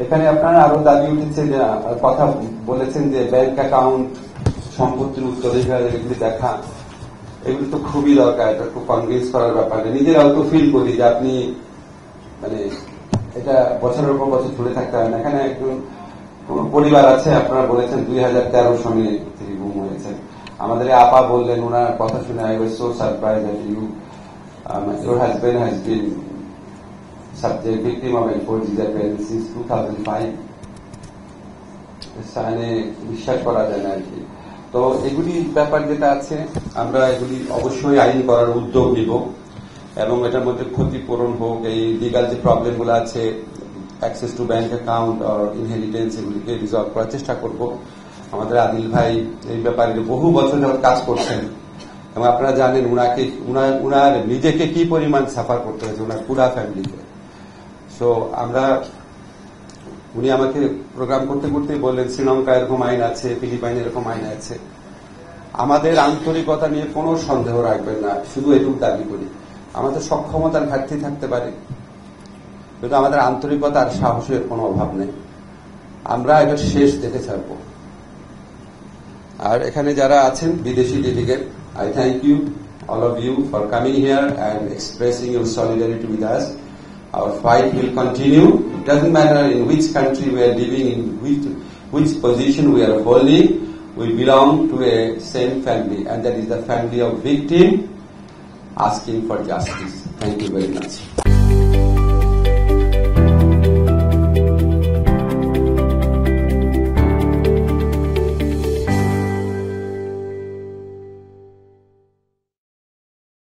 এখানে আপনারা আরো দাবি উঠেছে যে কথা বলেছেন যে ব্যাংক অ্যাকাউন্ট, সম্পত্তির উত্তরাধিকার এগুলি দেখা, এগুলি তো খুবই দরকার। এটা খুব কনভিন্স করার ব্যাপার। নিজেরাও তো ফিল করি যে আপনি মানে এটা বছরের পর বছর চলে থাকতে হয় না। এখানে একজন পরিবার আছে, আপনারা বলেছেন 2013 সনে তিনি গুম হয়েছেন। আমাদের আপা বললেন, ওনার কথা শুনে I was so surprise that your husband has been subject victim of enforced disappearance since 2005. বিশ্বাস করা যায় না আর কি। তো এগুলি ব্যাপার যেটা আছে, আমরা এগুলি অবশ্যই আইন করার উদ্যোগ নিব এবং এটার মধ্যে ক্ষতিপূরণ হোক, এই লিগাল যে প্রবলেম গুলো আছে, অ্যাক্সেস টু ব্যাংক অ্যাকাউন্ট আর ইনহেরিটেন্স, এগুলিকে রিজলভ করার চেষ্টা করব। আমাদের আদিল ভাই এই ব্যাপারে বহু বছর যাবত কাজ করছেন এবং আপনারা জানেন উনার নিজেকে কি পরিমাণ সাফার করতে হয়েছে, ওনার পুরা ফ্যামিলিকে। সো উনি আমাকে প্রোগ্রাম করতে করতে বললেন শ্রীলঙ্কা এরকম আইন আছে, ফিলিপাইন এরকম আইন আছে। আমাদের আন্তরিকতা নিয়ে কোনো সন্দেহ রাখবেন না, শুধু এটুকু দাবি করি। আমাদের সক্ষমতার ঘাটতি থাকতে পারে, কিন্তু আমাদের আন্তরিকতা আর সাহসের কোনো অভাব নেই। আমরা এটা শেষ দেখে ছাড়বো। আর এখানে যারা আছেন বিদেশি delegate, I thank you, all of you, for coming here and expressing your solidarity with us. Our fight will continue. It doesn't matter in which country we are living, in which position we are holding. We belong to a same family, and that is the family of victim asking for justice. Thank you very much.